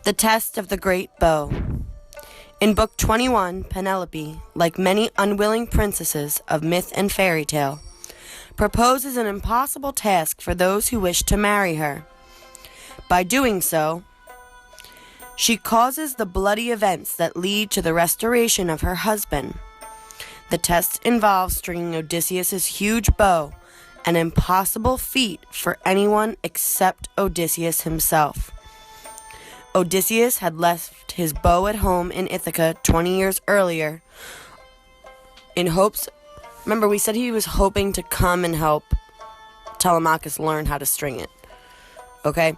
The Test of the Great Bow. In Book 21, Penelope, like many unwilling princesses of myth and fairy tale, proposes an impossible task for those who wish to marry her. By doing so, she causes the bloody events that lead to the restoration of her husband. The test involves stringing Odysseus' huge bow, an impossible feat for anyone except Odysseus himself. Odysseus had left his bow at home in Ithaca 20 years earlier in hopes. Remember, we said he was hoping to come and help Telemachus learn how to string it. Okay?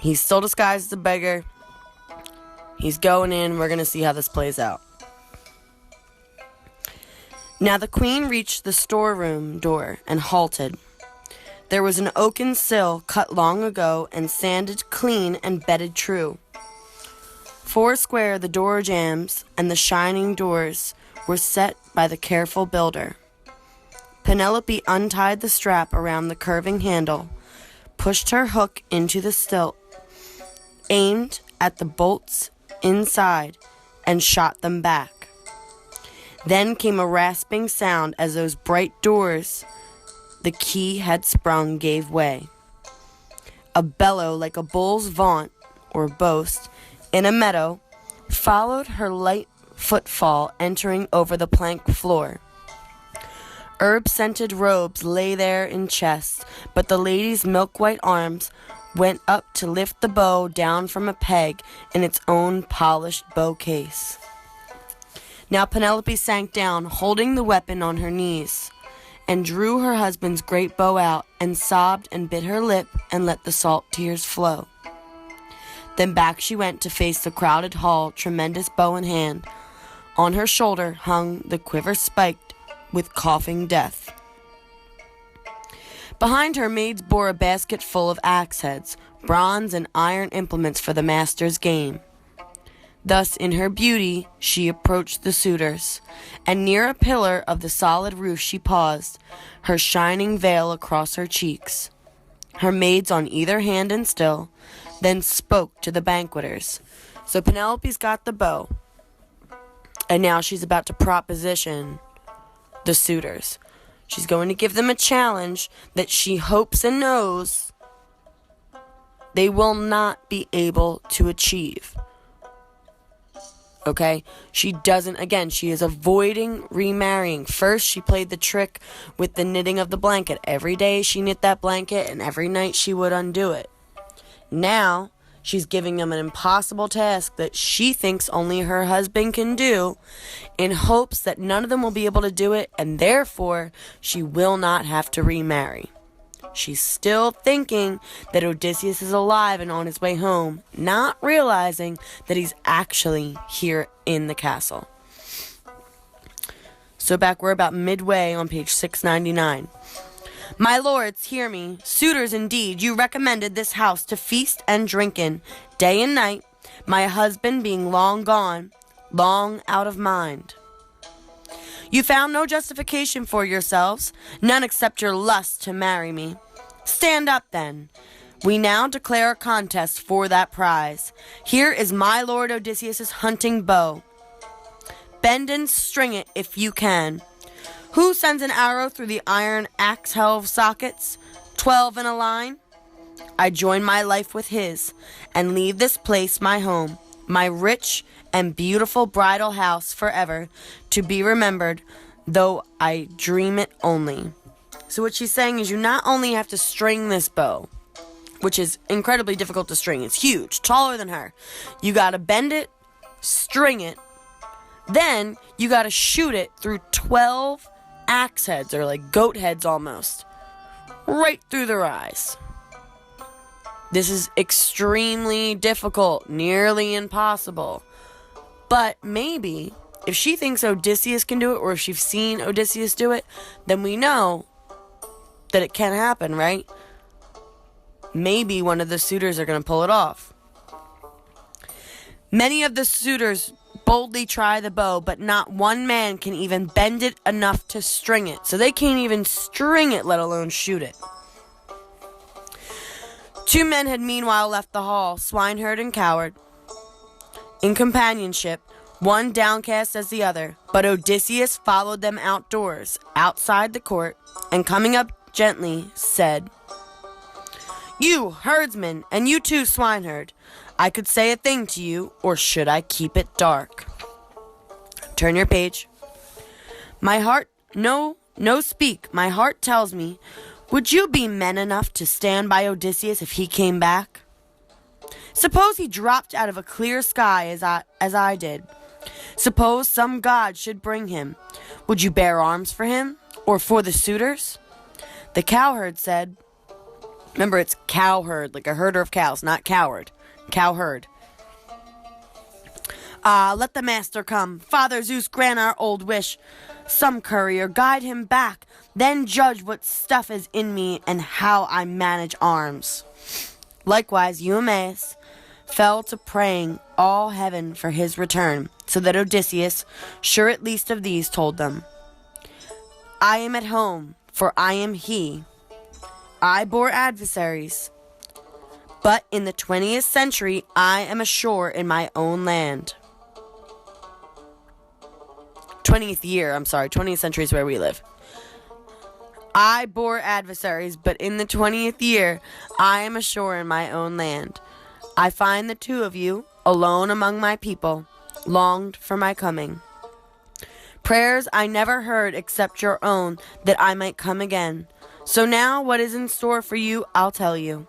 He's still disguised as a beggar. He's going in. We're going to see how this plays out. Now the queen reached the storeroom door and halted. There was an oaken sill cut long ago and sanded clean and bedded true. Foursquare the door jambs and the shining doors were set by the careful builder. Penelope untied the strap around the curving handle, pushed her hook into the stilt, aimed at the bolts inside, and shot them back. Then came a rasping sound as those bright doors the key had sprung gave way. A bellow like a bull's vaunt or boast in a meadow followed her light footfall entering over the plank floor. Herb-scented robes lay there in chests, but the lady's milk-white arms went up to lift the bow down from a peg in its own polished bow case. Now Penelope sank down, holding the weapon on her knees, and drew her husband's great bow out, and sobbed and bit her lip and let the salt tears flow. Then back she went to face the crowded hall, tremendous bow in hand. On her shoulder hung the quiver spiked with coughing death. Behind her, maids bore a basket full of axe heads, bronze and iron implements for the master's game. Thus, in her beauty, she approached the suitors, and near a pillar of the solid roof she paused, her shining veil across her cheeks. Her maids on either hand and still, then spoke to the banqueters. So Penelope's got the bow, and now she's about to proposition the suitors. She's going to give them a challenge that she hopes and knows they will not be able to achieve. Okay? She is avoiding remarrying. First, she played the trick with the knitting of the blanket. Every day she knit that blanket, and every night she would undo it. Now, she's giving them an impossible task that she thinks only her husband can do, in hopes that none of them will be able to do it, and therefore, she will not have to remarry. She's still thinking that Odysseus is alive and on his way home, not realizing that he's actually here in the castle. So we're about midway on page 699. My lords, hear me. Suitors indeed, you recommended this house to feast and drink in, day and night, my husband being long gone, long out of mind. You found no justification for yourselves, none except your lust to marry me. Stand up, then. We now declare a contest for that prize. Here is my lord Odysseus' hunting bow. Bend and string it if you can. Who sends an arrow through the iron axe helve sockets? 12 in a line? I join my life with his, and leave this place my home, my rich and beautiful bridal house forever, to be remembered, though I dream it only. So what she's saying is you not only have to string this bow, which is incredibly difficult to string. It's huge, taller than her. You got to bend it, string it, then you got to shoot it through 12 axe heads, or like goat heads almost, right through their eyes. This is extremely difficult, nearly impossible. But maybe, if she thinks Odysseus can do it, or if she's seen Odysseus do it, then we know that it can happen, right? Maybe one of the suitors are going to pull it off. Many of the suitors boldly try the bow, but not one man can even bend it enough to string it. So they can't even string it, let alone shoot it. 2 men had meanwhile left the hall, swineherd and coward. in companionship, one downcast as the other. But Odysseus followed them outdoors, outside the court, and coming up gently, said, "You herdsman, and you too swineherd, I could say a thing to you, or should I keep it dark?" Turn your page. My heart, no speak, my heart tells me, would you be men enough to stand by Odysseus if he came back? Suppose he dropped out of a clear sky as I did. Suppose some god should bring him. Would you bear arms for him, or for the suitors? The cowherd said, remember it's cowherd, like a herder of cows, not coward. Cowherd. Let the master come. Father Zeus, grant our old wish. Some courier, guide him back. Then judge what stuff is in me and how I manage arms. Likewise, Eumaeus fell to praying all heaven for his return, so that Odysseus, sure at least of these, told them, I am at home, for I am he. I bore adversaries, but in the 20th century I am ashore in my own land. 20th century is where we live. I bore adversaries, but in the 20th year I am ashore in my own land. I find the two of you, alone among my people, longed for my coming. Prayers I never heard except your own, that I might come again. So now what is in store for you, I'll tell you.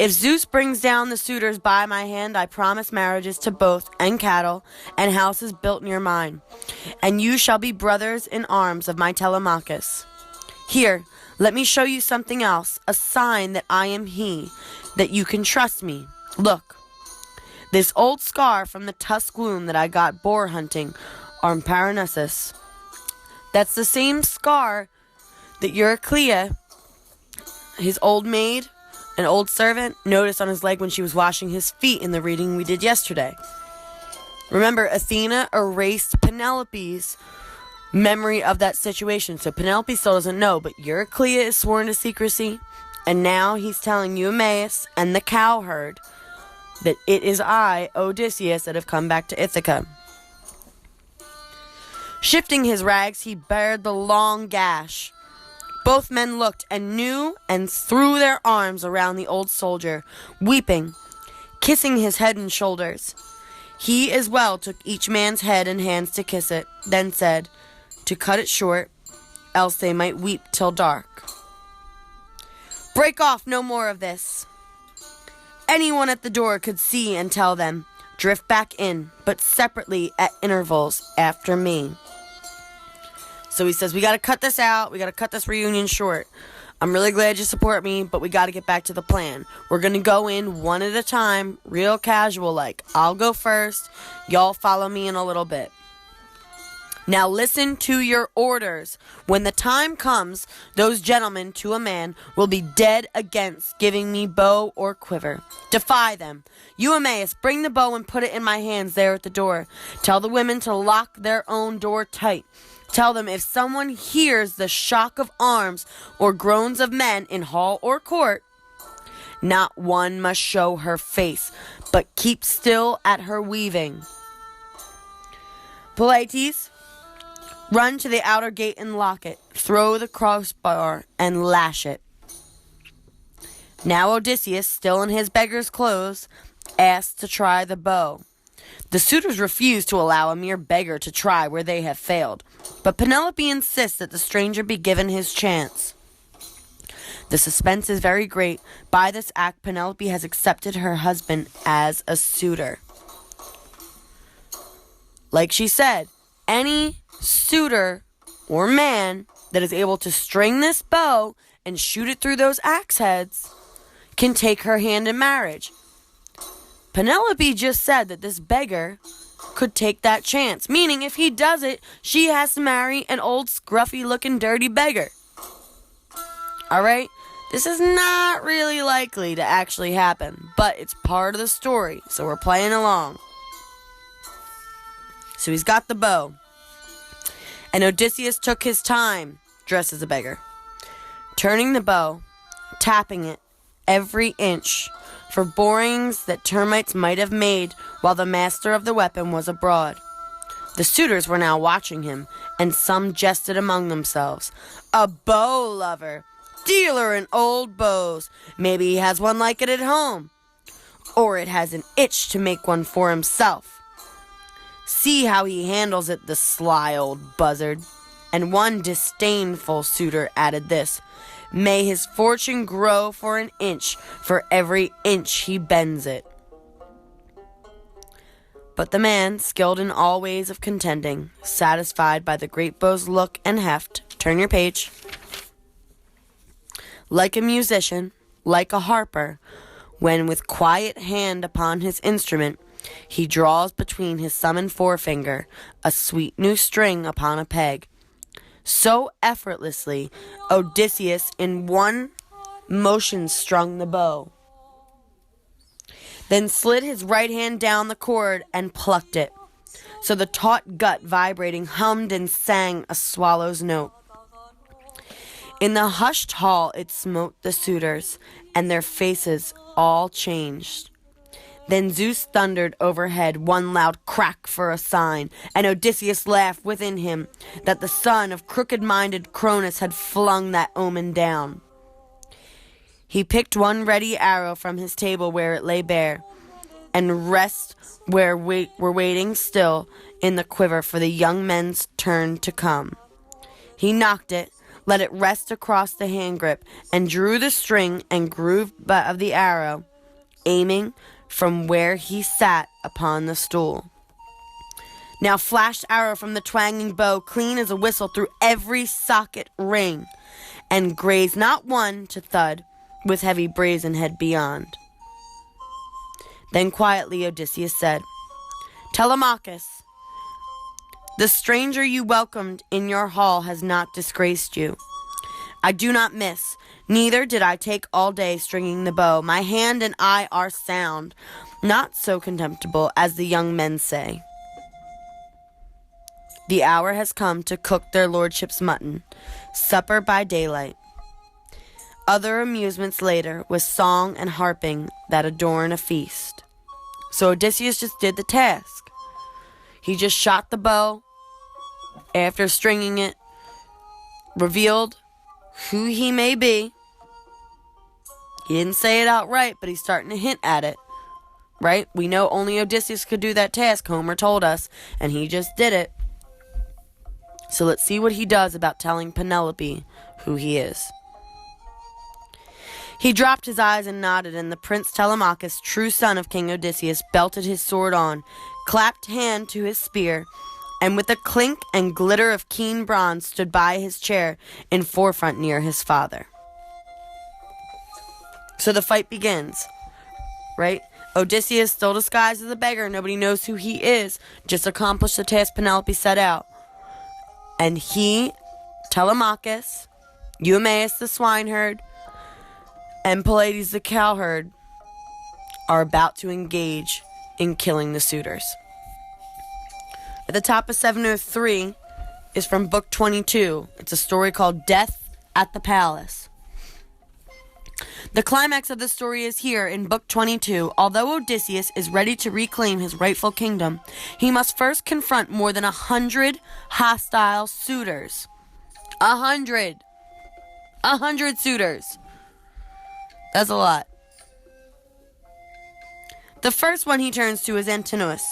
If Zeus brings down the suitors by my hand, I promise marriages to both, and cattle, and houses built near mine. And you shall be brothers in arms of my Telemachus. Here, let me show you something else, a sign that I am he, that you can trust me. Look, this old scar from the tusk wound that I got boar hunting on Parnassus. That's the same scar that Euryclea, his old maid, an old servant, noticed on his leg when she was washing his feet in the reading we did yesterday. Remember, Athena erased Penelope's memory of that situation, so Penelope still doesn't know, but Euryclea is sworn to secrecy, and now he's telling Eumaeus and the cowherd that it is I, Odysseus, that have come back to Ithaca. Shifting his rags, he bared the long gash. Both men looked and knew and threw their arms around the old soldier, weeping, kissing his head and shoulders. He as well took each man's head and hands to kiss it, then said, to cut it short, else they might weep till dark. Break off, no more of this. Anyone at the door could see and tell them, drift back in, but separately at intervals after me. So he says, we got to cut this out. We got to cut this reunion short. I'm really glad you support me, but we got to get back to the plan. We're going to go in one at a time, real casual like. I'll go first. Y'all follow me in a little bit. Now listen to your orders. When the time comes, those gentlemen, to a man, will be dead against giving me bow or quiver. Defy them. Eumaeus, bring the bow and put it in my hands there at the door. Tell the women to lock their own door tight. Tell them if someone hears the shock of arms or groans of men in hall or court, not one must show her face, but keep still at her weaving. Polites, run to the outer gate and lock it. Throw the crossbar and lash it. Now Odysseus, still in his beggar's clothes, asked to try the bow. The suitors refuse to allow a mere beggar to try where they have failed, but Penelope insists that the stranger be given his chance. The suspense is very great. By this act, Penelope has accepted her husband as a suitor. Like she said, any suitor or man that is able to string this bow and shoot it through those axe heads can take her hand in marriage. Penelope just said that this beggar could take that chance, meaning if he does it, she has to marry an old scruffy-looking dirty beggar. Alright? This is not really likely to actually happen, but it's part of the story, so we're playing along. So he's got the bow. And Odysseus took his time, dressed as a beggar, turning the bow, tapping it every inch, for borings that termites might have made while the master of the weapon was abroad. The suitors were now watching him, and some jested among themselves. A bow lover, dealer in old bows. Maybe he has one like it at home, or it has an itch to make one for himself. See how he handles it, the sly old buzzard. And one disdainful suitor added this, may his fortune grow for an inch, for every inch he bends it. But the man, skilled in all ways of contending, satisfied by the great bow's look and heft, turn your page, like a musician, like a harper, when with quiet hand upon his instrument, he draws between his thumb and forefinger a sweet new string upon a peg. So effortlessly, Odysseus in one motion strung the bow, then slid his right hand down the cord and plucked it. So the taut gut vibrating hummed and sang a swallow's note. In the hushed hall it smote the suitors, and their faces all changed. Then Zeus thundered overhead one loud crack for a sign, and Odysseus laughed within him that the son of crooked-minded Cronus had flung that omen down. He picked one ready arrow from his table where it lay bare, and rest were waiting still in the quiver for the young men's turn to come. He knocked it, let it rest across the hand grip, and drew the string and groove butt of the arrow, aiming from where he sat upon the stool. Now flashed arrow from the twanging bow, clean as a whistle through every socket ring, and grazed not one to thud, with heavy brazen head beyond. Then quietly Odysseus said, Telemachus, the stranger you welcomed in your hall has not disgraced you. I do not miss, neither did I take all day stringing the bow. My hand and eye are sound, not so contemptible as the young men say. The hour has come to cook their lordships' mutton, supper by daylight. Other amusements later, with song and harping that adorn a feast. So Odysseus just did the task. He just shot the bow. After stringing it, revealed who he may be. He didn't say it outright, but he's starting to hint at it. Right? We know only Odysseus could do that task, Homer told us, and he just did it. So let's see what he does about telling Penelope who he is. He dropped his eyes and nodded, and the Prince Telemachus, true son of King Odysseus, belted his sword on, clapped hand to his spear, and with a clink and glitter of keen bronze stood by his chair in forefront near his father. So the fight begins, right? Odysseus, still disguised as a beggar, nobody knows who he is, just accomplished the task Penelope set out. And he, Telemachus, Eumaeus the swineherd, and Pallades the cowherd are about to engage in killing the suitors. At the top of 703 is from Book 22. It's a story called Death at the Palace. The climax of the story is here in Book 22. Although Odysseus is ready to reclaim his rightful kingdom, he must first confront more than 100 hostile suitors. 100 suitors. That's a lot. The first one he turns to is Antinous.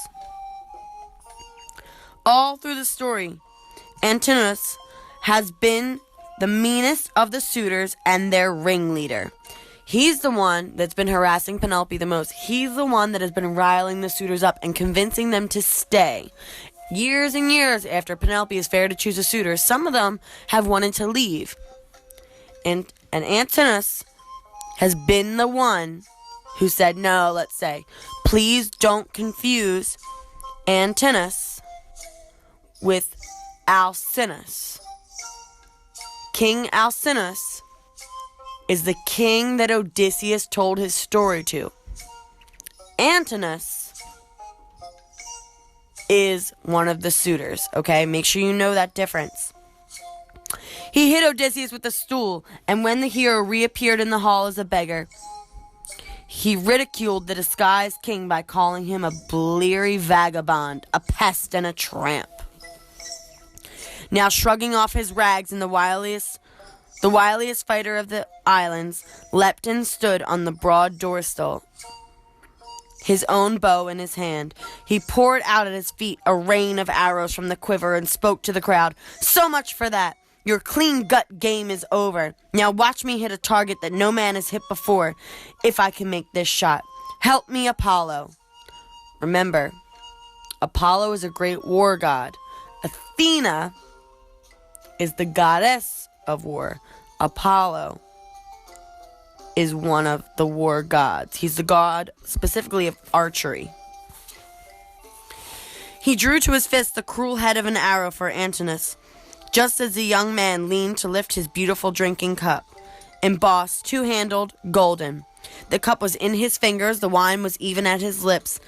All through the story, Antinous has been the meanest of the suitors and their ringleader. He's the one that's been harassing Penelope the most. He's the one that has been riling the suitors up and convincing them to stay. Years and years after Penelope is fair to choose a suitor, some of them have wanted to leave. And Antinous has been the one who said, no, let's say, please don't confuse Antinous with Alcinous. King Alcinous is the king that Odysseus told his story to. Antinous is one of the suitors, okay? Make sure you know that difference. He hit Odysseus with a stool, and when the hero reappeared in the hall as a beggar, He ridiculed the disguised king by calling him a bleary vagabond, a pest, and a tramp. Now shrugging off his rags, and the wiliest fighter of the islands leapt and stood on the broad doorsill, his own bow in his hand. He poured out at his feet a rain of arrows from the quiver and spoke to the crowd. "So much for that. Your clean-gut game is over. Now watch me hit a target that no man has hit before, if I can make this shot. Help me, Apollo." Remember, Apollo is a great war god. Athena is the goddess of war. Apollo is one of the war gods. He's the god specifically of archery. He drew to his fist the cruel head of an arrow for Antinous, just as the young man leaned to lift his beautiful drinking cup, embossed, two-handled, golden. The cup was in his fingers, the wine was even at his lips.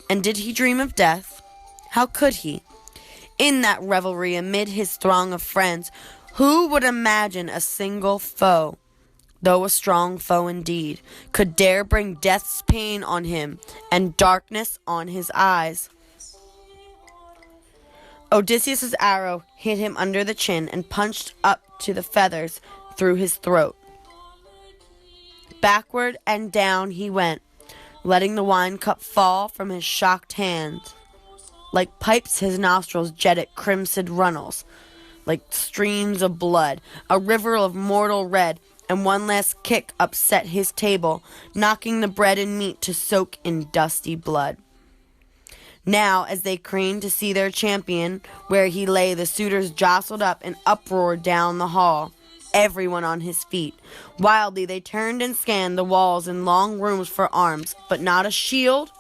And did he dream of death? How could he? In that revelry, amid his throng of friends, who would imagine a single foe, though a strong foe indeed, could dare bring death's pain on him and darkness on his eyes? Odysseus' arrow hit him under the chin and punched up to the feathers through his throat. Backward and down he went, letting the wine cup fall from his shocked hand. Like pipes his nostrils jetted crimson runnels, like streams of blood, a river of mortal red, and one last kick upset his table, knocking the bread and meat to soak in dusty blood. Now, as they craned to see their champion, where he lay, the suitors jostled up and uproared down the hall, everyone on his feet. Wildly they turned and scanned the walls and long rooms for arms, but not a shield,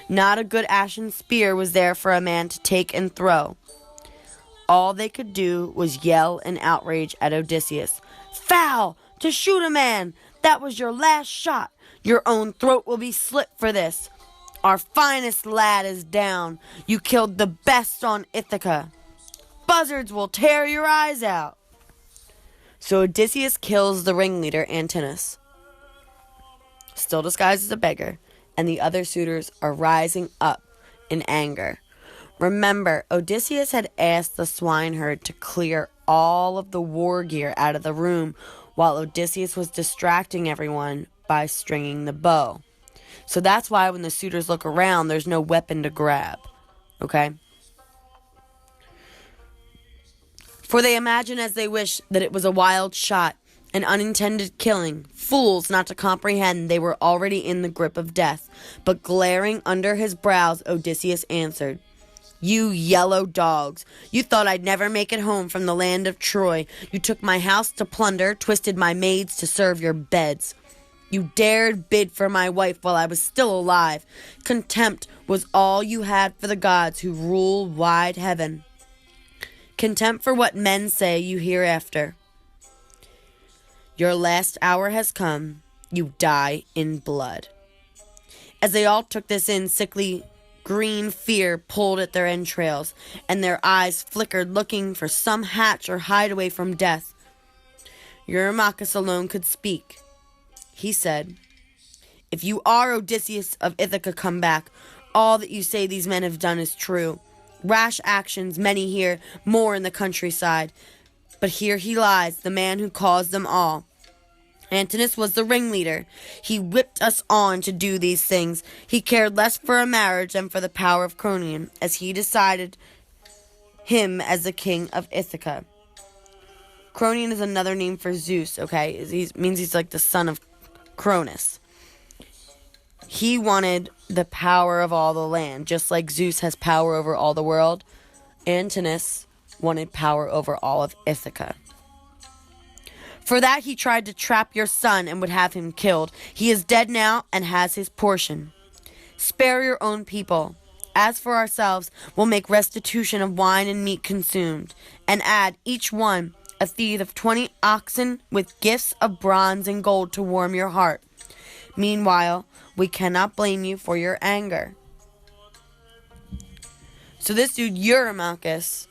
not a good ashen spear was there for a man to take and throw. All they could do was yell in outrage at Odysseus. "Foul! To shoot a man! That was your last shot! Your own throat will be slit for this! Our finest lad is down! You killed the best on Ithaca! Buzzards will tear your eyes out!" So Odysseus kills the ringleader Antinous, still disguised as a beggar, and the other suitors are rising up in anger. Remember, Odysseus had asked the swineherd to clear all of the war gear out of the room while Odysseus was distracting everyone by stringing the bow. So that's why when the suitors look around, there's no weapon to grab. Okay? For they imagine as they wish that it was a wild shot, an unintended killing, fools not to comprehend they were already in the grip of death. But glaring under his brows, Odysseus answered, "You yellow dogs, you thought I'd never make it home from the land of Troy. You took my house to plunder, twisted my maids to serve your beds. You dared bid for my wife while I was still alive. Contempt was all you had for the gods who rule wide heaven. Contempt for what men say you hereafter. Your last hour has come. You die in blood." As they all took this in, sickly green fear pulled at their entrails, and their eyes flickered looking for some hatch or hideaway from death. Eurymachus alone could speak. He said, "If you are Odysseus of Ithaca, come back. All that you say these men have done is true. Rash actions, many here, more in the countryside. But here he lies, the man who caused them all. Antinous was the ringleader. He whipped us on to do these things. He cared less for a marriage than for the power of Cronion, as he decided him as the king of Ithaca." Cronion is another name for Zeus, okay? Means he's like the son of Cronus. He wanted the power of all the land, just like Zeus has power over all the world. Antinous wanted power over all of Ithaca. For that he tried to trap your son and would have him killed. He is dead now and has his portion. Spare your own people. As for ourselves, we'll make restitution of wine and meat consumed, and add each one a feed of 20 oxen with gifts of bronze and gold to warm your heart. Meanwhile, we cannot blame you for your anger. So this dude, Eurymachus,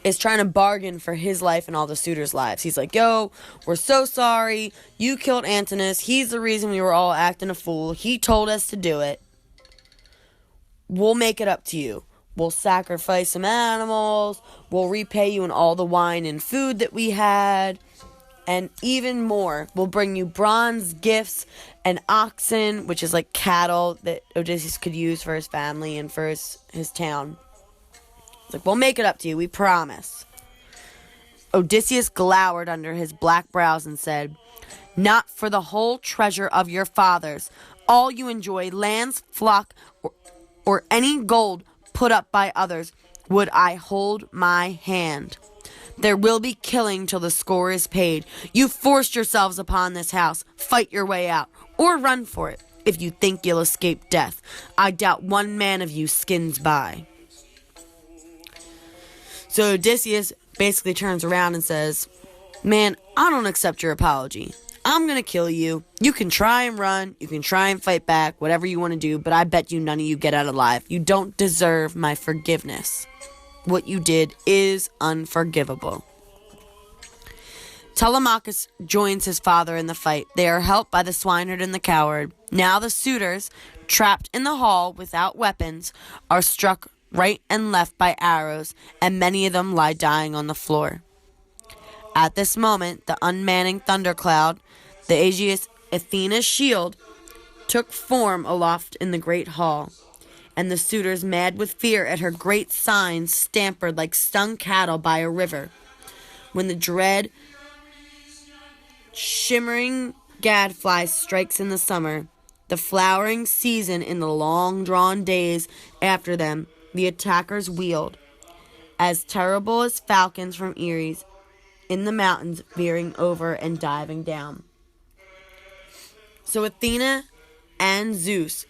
is trying to bargain for his life and all the suitors' lives. He's like, yo, we're so sorry. You killed Antinous. He's the reason we were all acting a fool. He told us to do it. We'll make it up to you. We'll sacrifice some animals. We'll repay you in all the wine and food that we had. And even more, we'll bring you bronze gifts and oxen, which is like cattle that Odysseus could use for his family and for his town. It's like, we'll make it up to you, we promise. Odysseus glowered under his black brows and said, not for the whole treasure of your fathers, all you enjoy, lands, flock, or any gold put up by others, would I hold my hand. There will be killing till the score is paid. You forced yourselves upon this house. Fight your way out, or run for it, if you think you'll escape death. I doubt one man of you skins by. So Odysseus basically turns around and says, man, I don't accept your apology. I'm going to kill you. You can try and run. You can try and fight back, whatever you want to do, but I bet you none of you get out alive. You don't deserve my forgiveness. What you did is unforgivable. Telemachus joins his father in the fight. They are helped by the swineherd and the coward. Now the suitors, trapped in the hall without weapons, are struck right and left by arrows, and many of them lie dying on the floor. At this moment, the unmanning thundercloud, the Aegeus Athena's shield, took form aloft in the great hall, and the suitors, mad with fear at her great signs, scampered like stung cattle by a river. When the dread, shimmering gadfly strikes in the summer, the flowering season in the long-drawn days after them, the attackers wheeled, as terrible as falcons from eyries, in the mountains, veering over and diving down. So Athena and Zeus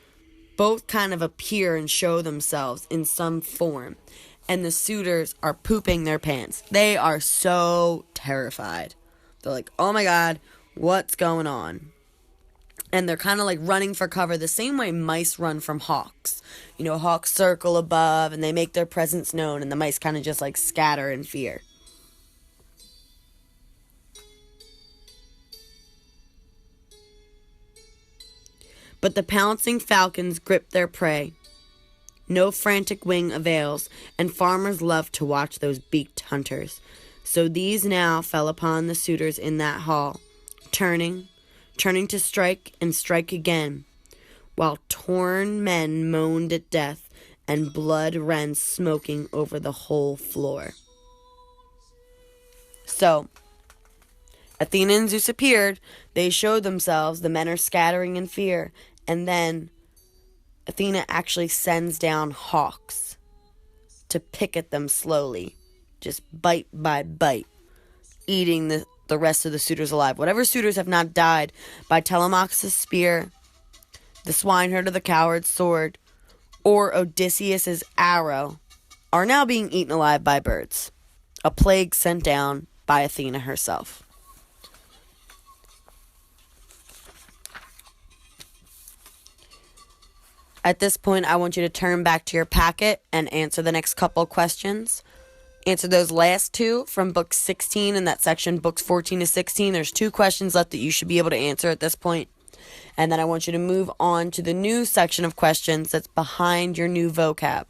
both kind of appear and show themselves in some form, and the suitors are pooping their pants. They are so terrified. They're like, oh my god, what's going on? And they're kind of like running for cover the same way mice run from hawks. You know, hawks circle above and they make their presence known, and the mice kind of just like scatter in fear. But the pouncing falcons grip their prey. No frantic wing avails, and farmers love to watch those beaked hunters. So these now fell upon the suitors in that hall, turning to strike and strike again, while torn men moaned at death, and blood ran smoking over the whole floor. So, Athena and Zeus appeared. They showed themselves. The men are scattering in fear. And then Athena actually sends down hawks to pick at them slowly, just bite by bite, eating the rest of the suitors alive. Whatever suitors have not died by Telemachus' spear, the swineherd or the coward's sword, or Odysseus' arrow, are now being eaten alive by birds. A plague sent down by Athena herself. At this point, I want you to turn back to your packet and answer the next couple questions. Answer those last two from book 16 in that section, books 14 to 16. There's 2 questions left that you should be able to answer at this point. And then I want you to move on to the new section of questions that's behind your new vocab.